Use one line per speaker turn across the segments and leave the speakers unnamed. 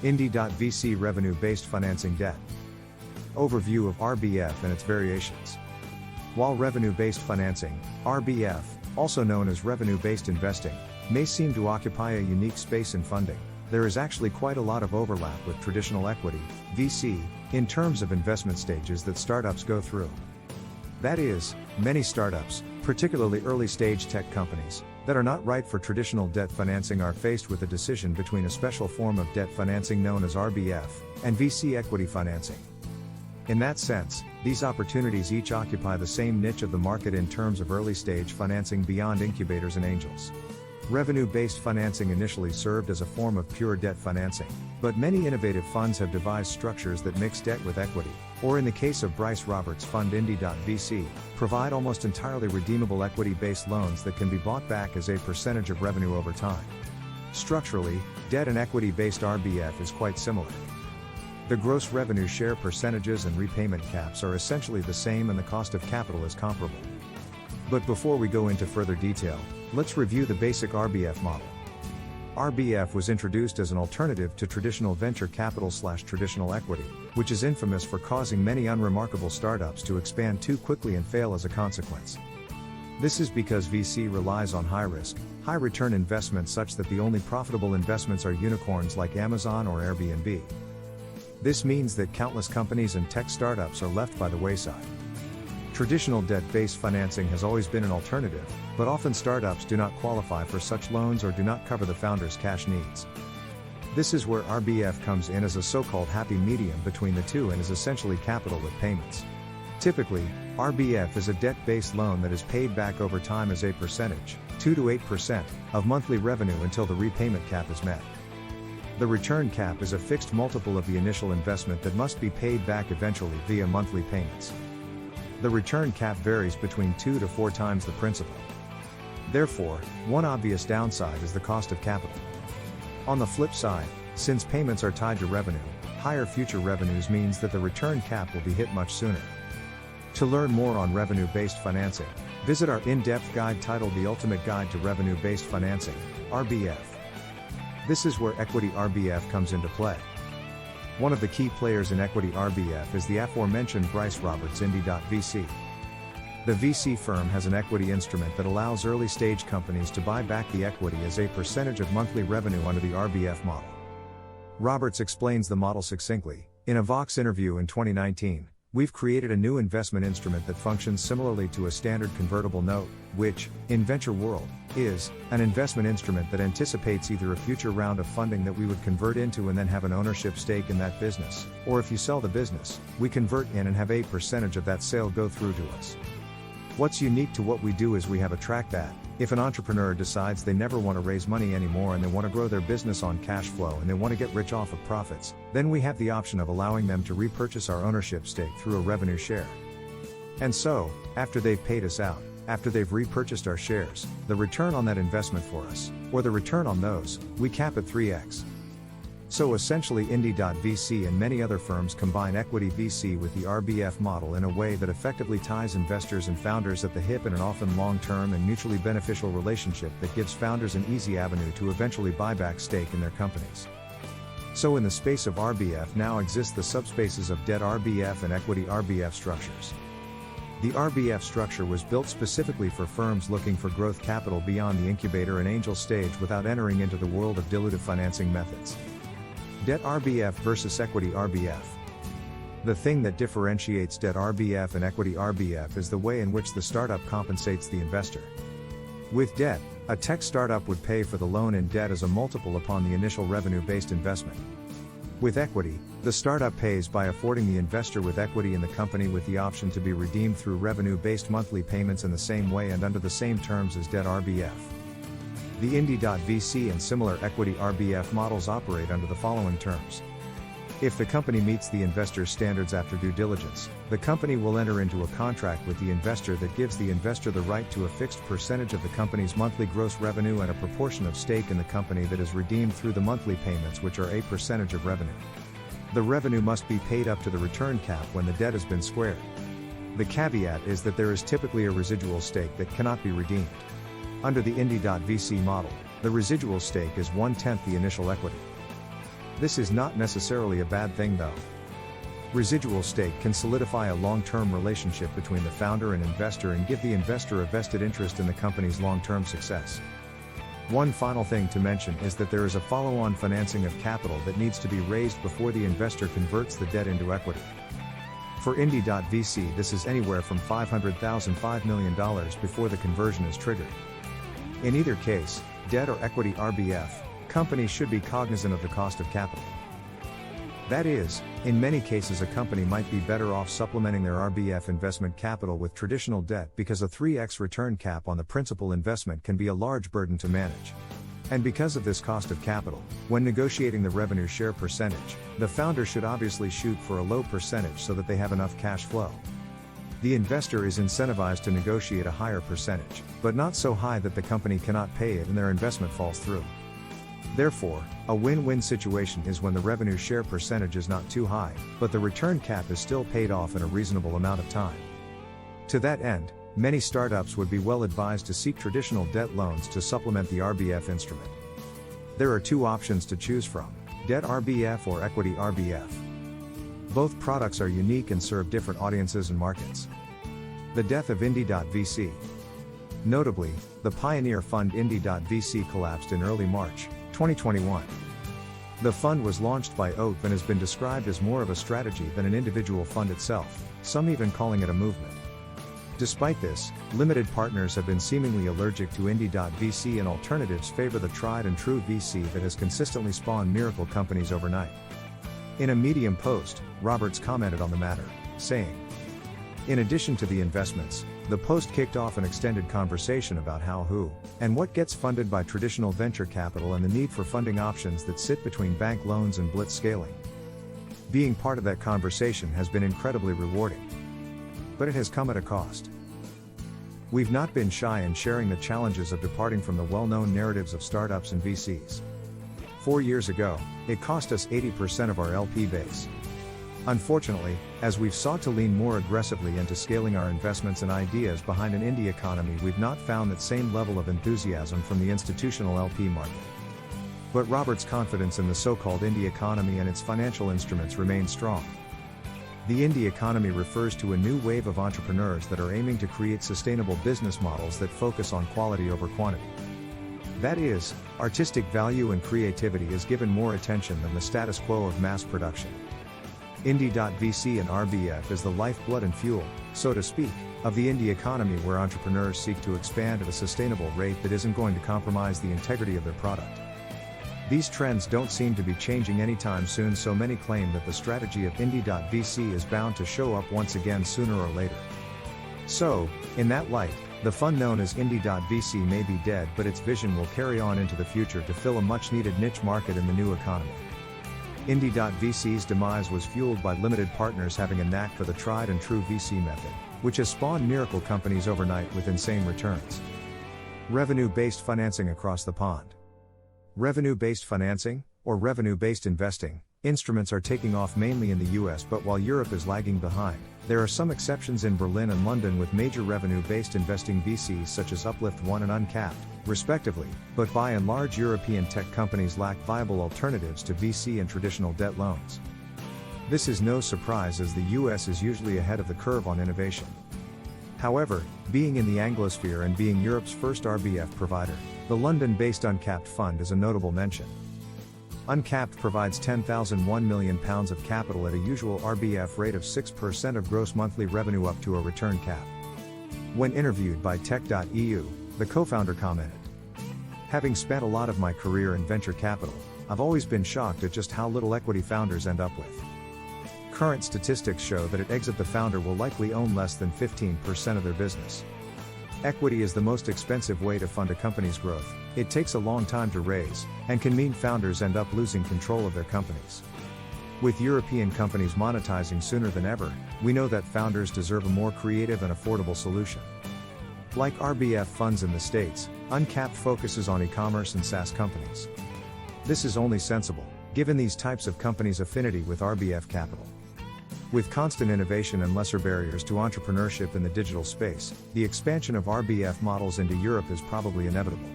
Indie.vc Revenue-Based Financing Debt. Overview of RBF and its variations. While revenue-based financing, RBF, also known as revenue-based investing, may seem to occupy a unique space in funding, there is actually quite a lot of overlap with traditional equity, VC, in terms of investment stages that startups go through. That is, many startups, particularly early-stage tech companies, that are not right for traditional debt financing are faced with a decision between a special form of debt financing known as RBF, and VC equity financing. In that sense, these opportunities each occupy the same niche of the market in terms of early-stage financing beyond incubators and angels. Revenue-based financing initially served as a form of pure debt financing, but many innovative funds have devised structures that mix debt with equity, or in the case of Bryce Roberts' fund Indie.vc, provide almost entirely redeemable equity-based loans that can be bought back as a percentage of revenue over time. Structurally, debt and equity-based RBF is quite similar. The gross revenue share percentages and repayment caps are essentially the same and the cost of capital is comparable. But before we go into further detail, let's review the basic RBF model. RBF was introduced as an alternative to traditional venture capital/traditional equity, which is infamous for causing many unremarkable startups to expand too quickly and fail as a consequence. This is because VC relies on high-risk, high-return investments such that the only profitable investments are unicorns like Amazon or Airbnb. This means that countless companies and tech startups are left by the wayside. Traditional debt-based financing has always been an alternative, but often startups do not qualify for such loans or do not cover the founder's cash needs. This is where RBF comes in as a so-called happy medium between the two and is essentially capital with payments. Typically, RBF is a debt-based loan that is paid back over time as a percentage, 2 to 8%, of monthly revenue until the repayment cap is met. The return cap is a fixed multiple of the initial investment that must be paid back eventually via monthly payments. The return cap varies between 2 to 4 times the principal. Therefore, one obvious downside is the cost of capital. On the flip side, since payments are tied to revenue, higher future revenues means that the return cap will be hit much sooner. To learn more on revenue-based financing, visit our in-depth guide titled The Ultimate Guide to Revenue-Based Financing, RBF. This is where equity RBF comes into play. One of the key players in equity RBF is the aforementioned Bryce Roberts Indie.vc. The VC firm has an equity instrument that allows early-stage companies to buy back the equity as a percentage of monthly revenue under the RBF model. Roberts explains the model succinctly. In a Vox interview in 2019, "We've created a new investment instrument that functions similarly to a standard convertible note, which, in venture world, is an investment instrument that anticipates either a future round of funding that we would convert into and then have an ownership stake in that business, or if you sell the business, we convert in and have a percentage of that sale go through to us. What's unique to what we do is we have a track that, if an entrepreneur decides they never want to raise money anymore and they want to grow their business on cash flow and they want to get rich off of profits, then we have the option of allowing them to repurchase our ownership stake through a revenue share. And so, after they've paid us out, after they've repurchased our shares, the return on that investment for us, or the return on those, we cap at 3x. So essentially Indie.vc and many other firms combine equity VC with the RBF model in a way that effectively ties investors and founders at the hip in an often long-term and mutually beneficial relationship that gives founders an easy avenue to eventually buy back stake in their companies. So in the space of RBF now exist the subspaces of debt RBF and equity RBF structures. The RBF structure was built specifically for firms looking for growth capital beyond the incubator and angel stage without entering into the world of dilutive financing methods. Debt RBF versus equity RBF. The thing that differentiates debt RBF and equity RBF is the way in which the startup compensates the investor. With debt, a tech startup would pay for the loan in debt as a multiple upon the initial revenue-based investment. With equity, the startup pays by affording the investor with equity in the company with the option to be redeemed through revenue-based monthly payments in the same way and under the same terms as debt RBF. The Indie.vc and similar equity RBF models operate under the following terms. If the company meets the investor's standards after due diligence, the company will enter into a contract with the investor that gives the investor the right to a fixed percentage of the company's monthly gross revenue and a proportion of stake in the company that is redeemed through the monthly payments, which are a percentage of revenue. The revenue must be paid up to the return cap when the debt has been squared. The caveat is that there is typically a residual stake that cannot be redeemed. Under the Indie.vc model, the residual stake is 1/10 the initial equity. This is not necessarily a bad thing though. Residual stake can solidify a long-term relationship between the founder and investor and give the investor a vested interest in the company's long-term success. One final thing to mention is that there is a follow-on financing of capital that needs to be raised before the investor converts the debt into equity. For Indie.vc, this is anywhere from $500,000 to $5 million before the conversion is triggered. In either case, debt or equity RBF, companies should be cognizant of the cost of capital. That is, in many cases a company might be better off supplementing their RBF investment capital with traditional debt because a 3x return cap on the principal investment can be a large burden to manage. And because of this cost of capital, when negotiating the revenue share percentage, the founder should obviously shoot for a low percentage so that they have enough cash flow. The investor is incentivized to negotiate a higher percentage, but not so high that the company cannot pay it and their investment falls through. Therefore, a win-win situation is when the revenue share percentage is not too high, but the return cap is still paid off in a reasonable amount of time. To that end, many startups would be well advised to seek traditional debt loans to supplement the RBF instrument. There are two options to choose from: debt RBF or equity RBF. Both products are unique and serve different audiences and markets. The death of Indie.vc. Notably, the pioneer fund Indie.vc collapsed in early March 2021. The fund was launched by Oat and has been described as more of a strategy than an individual fund itself, some even calling it a movement. Despite this, limited partners have been seemingly allergic to Indie.vc and alternatives favor the tried and true VC that has consistently spawned miracle companies overnight. In a Medium post, Roberts commented on the matter, saying, "In addition to the investments, the post kicked off an extended conversation about how, who, and what gets funded by traditional venture capital and the need for funding options that sit between bank loans and blitz scaling. Being part of that conversation has been incredibly rewarding. But it has come at a cost. We've not been shy in sharing the challenges of departing from the well-known narratives of startups and VCs. 4 years ago, it cost us 80% of our LP base. Unfortunately, as we've sought to lean more aggressively into scaling our investments and ideas behind an indie economy, we've not found that same level of enthusiasm from the institutional LP market. But Robert's confidence in the so-called indie economy and its financial instruments remains strong. The indie economy refers to a new wave of entrepreneurs that are aiming to create sustainable business models that focus on quality over quantity. That is, artistic value and creativity is given more attention than the status quo of mass production. Indie.vc and RBF is the lifeblood and fuel, so to speak, of the indie economy, where entrepreneurs seek to expand at a sustainable rate that isn't going to compromise the integrity of their product. These trends don't seem to be changing anytime soon, so many claim that the strategy of Indie.vc is bound to show up once again sooner or later. So, in that light, the fund known as Indie.vc may be dead, but its vision will carry on into the future to fill a much-needed niche market in the new economy. Indie.vc's demise was fueled by limited partners having a knack for the tried and true VC method, which has spawned miracle companies overnight with insane returns. Revenue-based financing across the pond. Revenue-based financing, or revenue-based investing, instruments are taking off mainly in the US, but while Europe is lagging behind, there are some exceptions in Berlin and London with major revenue-based investing VCs such as Uplift One and Uncapped, respectively, but by and large European tech companies lack viable alternatives to VC and traditional debt loans. This is no surprise, as the US is usually ahead of the curve on innovation. However, being in the Anglosphere and being Europe's first RBF provider, the London-based Uncapped Fund is a notable mention. Uncapped provides £10,001 million of capital at a usual RBF rate of 6% of gross monthly revenue up to a return cap. When interviewed by Tech.eu, the co-founder commented, "Having spent a lot of my career in venture capital, I've always been shocked at just how little equity founders end up with. Current statistics show that at exit the founder will likely own less than 15% of their business. Equity is the most expensive way to fund a company's growth. It takes a long time to raise, and can mean founders end up losing control of their companies. With European companies monetizing sooner than ever, we know that founders deserve a more creative and affordable solution. Like RBF funds in the States, Uncapped focuses on e-commerce and SaaS companies. This is only sensible, given these types of companies' affinity with RBF capital. With constant innovation and lesser barriers to entrepreneurship in the digital space, the expansion of RBF models into Europe is probably inevitable.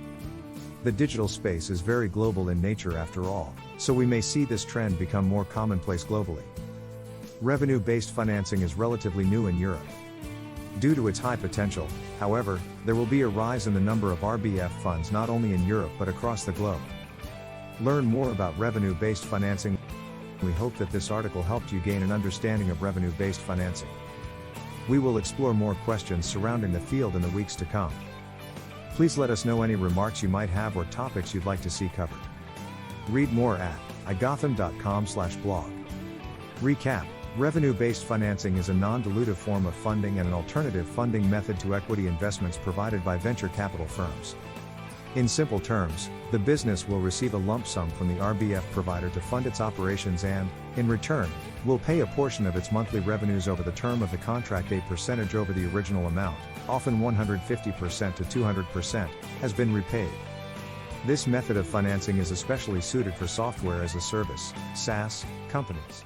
The digital space is very global in nature after all, so we may see this trend become more commonplace globally. Revenue-based financing is relatively new in Europe. Due to its high potential, however, there will be a rise in the number of RBF funds not only in Europe but across the globe. Learn more about revenue-based financing. We hope that this article helped you gain an understanding of revenue-based financing. We will explore more questions surrounding the field in the weeks to come. Please let us know any remarks you might have or topics you'd like to see covered. Read more at igotham.com/blog. Recap: revenue-based financing is a non-dilutive form of funding and an alternative funding method to equity investments provided by venture capital firms. In simple terms, the business will receive a lump sum from the RBF provider to fund its operations and, in return, will pay a portion of its monthly revenues over the term of the contract. A percentage over the original amount, often 150% to 200%, has been repaid. This method of financing is especially suited for software as a service, SaaS, companies.